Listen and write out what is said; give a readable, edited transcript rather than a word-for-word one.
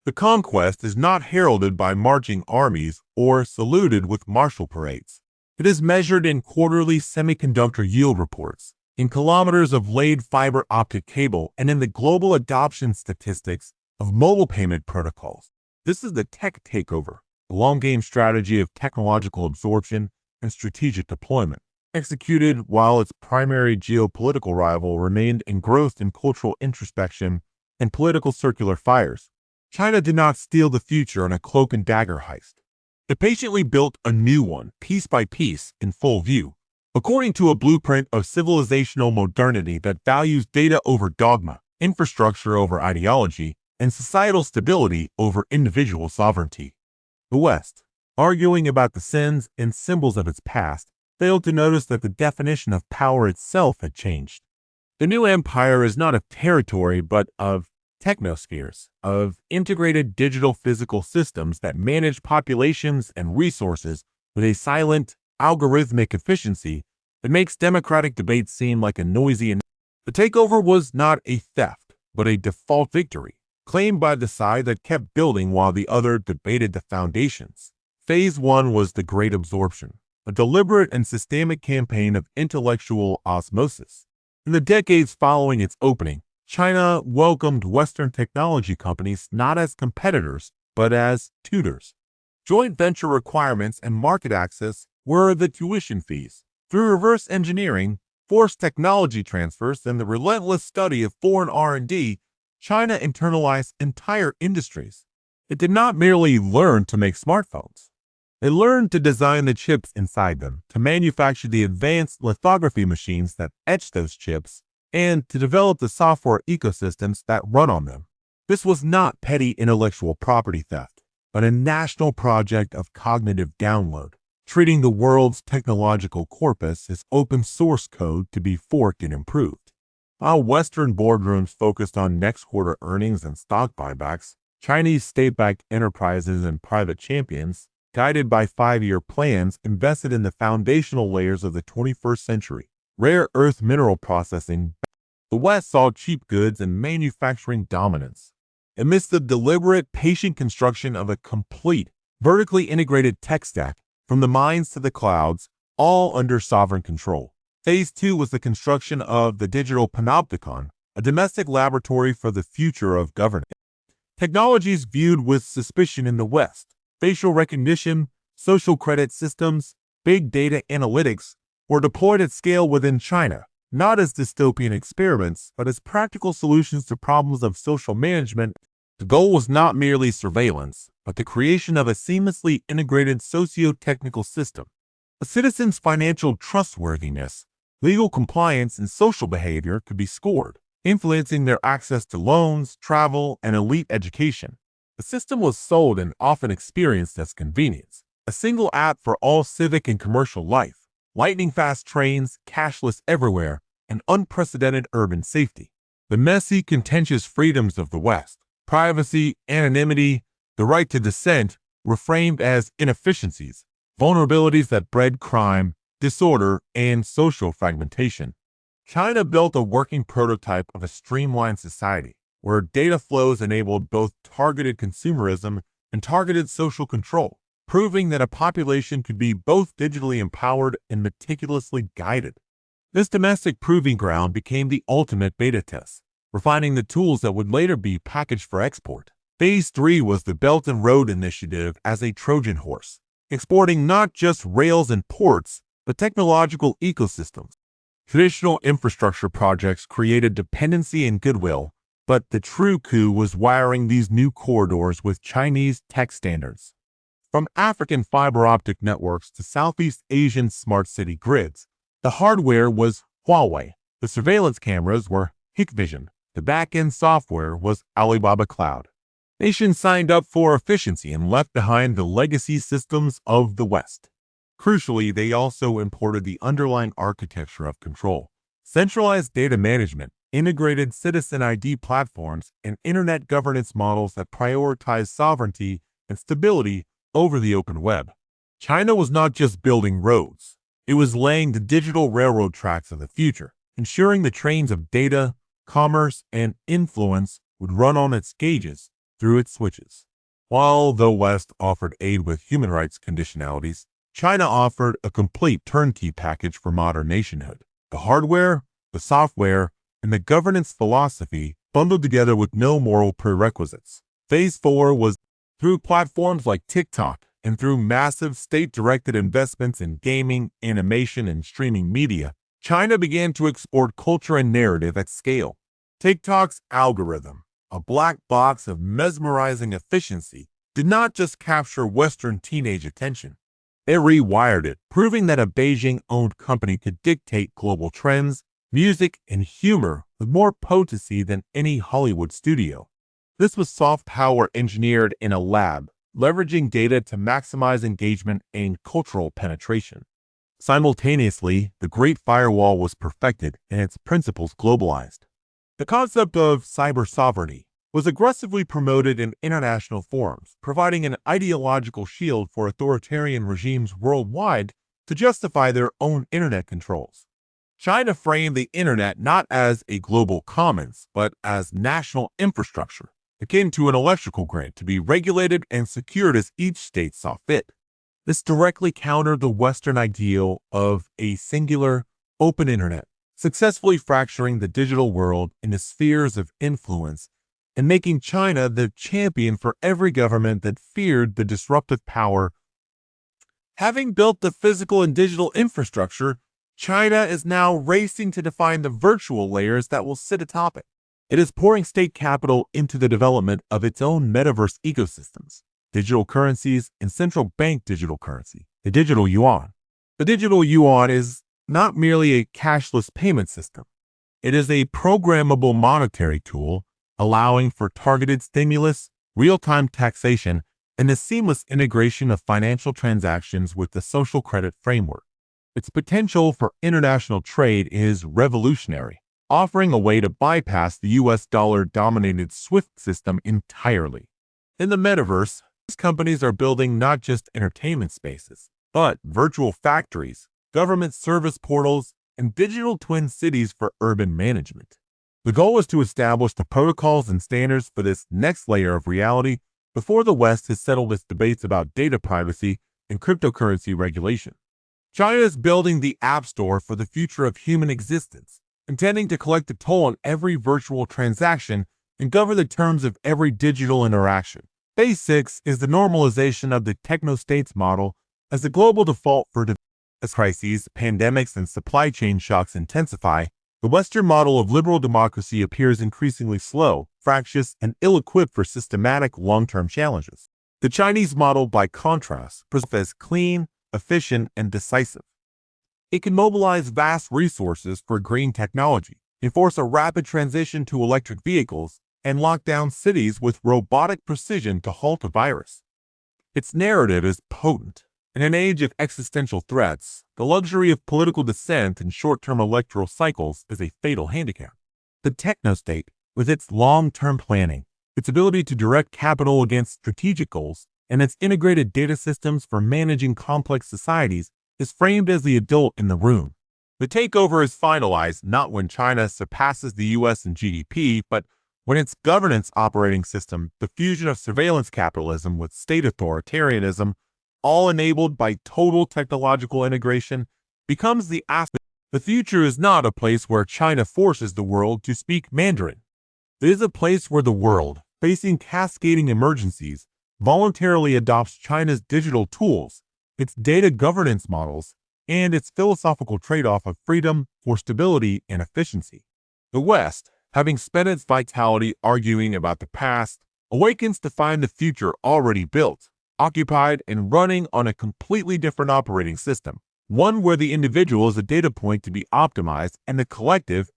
The conquest is not heralded by marching armies or saluted with martial parades. It is measured in quarterly semiconductor yield reports, in kilometers of laid fiber optic cable, and in the global adoption statistics of mobile payment protocols. This is the tech takeover, the long-game strategy of technological absorption and strategic deployment, executed while its primary geopolitical rival remained engrossed in cultural introspection and political circular fires. China did not steal the future on a cloak and dagger heist. It patiently built a new one, piece by piece, in full view, according to a blueprint of civilizational modernity that values data over dogma, infrastructure over ideology, and societal stability over individual sovereignty. The West, arguing about the sins and symbols of its past, failed to notice that the definition of power itself had changed. The new empire is not of territory, but of technospheres, of integrated digital physical systems that manage populations and resources with a silent, algorithmic efficiency that makes democratic debate seem like a noisy. The takeover was not a theft, but a default victory, claimed by the side that kept building while the other debated the foundations. Phase 1 was the Great Absorption, a deliberate and systemic campaign of intellectual osmosis. In the decades following its opening, China welcomed Western technology companies not as competitors, but as tutors. Joint venture requirements and market access were the tuition fees. Through reverse engineering, forced technology transfers, and the relentless study of foreign R&D, China internalized entire industries. It did not merely learn to make smartphones. It learned to design the chips inside them, to manufacture the advanced lithography machines that etch those chips, and to develop the software ecosystems that run on them. This was not petty intellectual property theft, but a national project of cognitive download, treating the world's technological corpus as open source code to be forked and improved. While Western boardrooms focused on next quarter earnings and stock buybacks, Chinese state-backed enterprises and private champions, guided by 5-year plans, invested in the foundational layers of the 21st century. Rare earth mineral processing. The West saw cheap goods and manufacturing dominance. Amidst the deliberate, patient construction of a complete, vertically integrated tech stack, from the mines to the clouds, all under sovereign control. Phase 2 was the construction of the digital panopticon, a domestic laboratory for the future of governance. Technologies viewed with suspicion in the West, facial recognition, social credit systems, big data analytics, were deployed at scale within China, not as dystopian experiments, but as practical solutions to problems of social management. The goal was not merely surveillance, but the creation of a seamlessly integrated socio-technical system. A citizen's financial trustworthiness, legal compliance, and social behavior could be scored, influencing their access to loans, travel, and elite education. The system was sold and often experienced as convenience, a single app for all civic and commercial life. Lightning-fast trains, cashless everywhere, and unprecedented urban safety. The messy, contentious freedoms of the West, privacy, anonymity, the right to dissent, were framed as inefficiencies, vulnerabilities that bred crime, disorder, and social fragmentation. China built a working prototype of a streamlined society, where data flows enabled both targeted consumerism and targeted social control, proving that a population could be both digitally empowered and meticulously guided. This domestic proving ground became the ultimate beta test, refining the tools that would later be packaged for export. Phase 3 was the Belt and Road Initiative as a Trojan horse, exporting not just rails and ports, but technological ecosystems. Traditional infrastructure projects created dependency and goodwill, but the true coup was wiring these new corridors with Chinese tech standards. From African fiber optic networks to Southeast Asian smart city grids, the hardware was Huawei, the surveillance cameras were Hikvision, the back-end software was Alibaba Cloud. Nations signed up for efficiency and left behind the legacy systems of the West. Crucially, they also imported the underlying architecture of control, centralized data management, integrated citizen ID platforms, and internet governance models that prioritize sovereignty and stability over the open web. China was not just building roads. It was laying the digital railroad tracks of the future, ensuring the trains of data, commerce, and influence would run on its gauges, through its switches. While the West offered aid with human rights conditionalities, China offered a complete turnkey package for modern nationhood. The hardware, the software, and the governance philosophy bundled together with no moral prerequisites. Phase 4 was through platforms like TikTok and through massive state-directed investments in gaming, animation, and streaming media, China began to export culture and narrative at scale. TikTok's algorithm, a black box of mesmerizing efficiency, did not just capture Western teenage attention. It rewired it, proving that a Beijing-owned company could dictate global trends, music, and humor with more potency than any Hollywood studio. This was soft power engineered in a lab, leveraging data to maximize engagement and cultural penetration. Simultaneously, the Great Firewall was perfected and its principles globalized. The concept of cyber sovereignty was aggressively promoted in international forums, providing an ideological shield for authoritarian regimes worldwide to justify their own internet controls. China framed the internet not as a global commons, but as national infrastructure, akin to an electrical grid to be regulated and secured as each state saw fit. This directly countered the Western ideal of a singular, open internet, successfully fracturing the digital world into spheres of influence and making China the champion for every government that feared the disruptive power. Having built the physical and digital infrastructure, China is now racing to define the virtual layers that will sit atop it. It is pouring state capital into the development of its own metaverse ecosystems, digital currencies, and central bank digital currency, the digital yuan. The digital yuan is not merely a cashless payment system. It is a programmable monetary tool allowing for targeted stimulus, real-time taxation, and the seamless integration of financial transactions with the social credit framework. Its potential for international trade is revolutionary, offering a way to bypass the US dollar-dominated SWIFT system entirely. In the metaverse, these companies are building not just entertainment spaces, but virtual factories, government service portals, and digital twin cities for urban management. The goal is to establish the protocols and standards for this next layer of reality before the West has settled its debates about data privacy and cryptocurrency regulation. China is building the App Store for the future of human existence, intending to collect a toll on every virtual transaction and govern the terms of every digital interaction. Phase 6 is the normalization of the techno-states model as the global default for as crises, pandemics, and supply chain shocks intensify. The Western model of liberal democracy appears increasingly slow, fractious, and ill-equipped for systematic long-term challenges. The Chinese model, by contrast, presents clean, efficient, and decisive. It can mobilize vast resources for green technology, enforce a rapid transition to electric vehicles, and lock down cities with robotic precision to halt a virus. Its narrative is potent. In an age of existential threats, the luxury of political dissent and short-term electoral cycles is a fatal handicap. The techno-state, with its long-term planning, its ability to direct capital against strategic goals, and its integrated data systems for managing complex societies, is framed as the adult in the room. The takeover is finalized not when China surpasses the US in GDP, but when its governance operating system, the fusion of surveillance capitalism with state authoritarianism, all enabled by total technological integration, becomes the aspect. The future is not a place where China forces the world to speak Mandarin. It is a place where the world, facing cascading emergencies, voluntarily adopts China's digital tools, its data governance models, and its philosophical trade-off of freedom for stability and efficiency. The West, having spent its vitality arguing about the past, awakens to find the future already built, occupied, and running on a completely different operating system, one where the individual is a data point to be optimized and the collective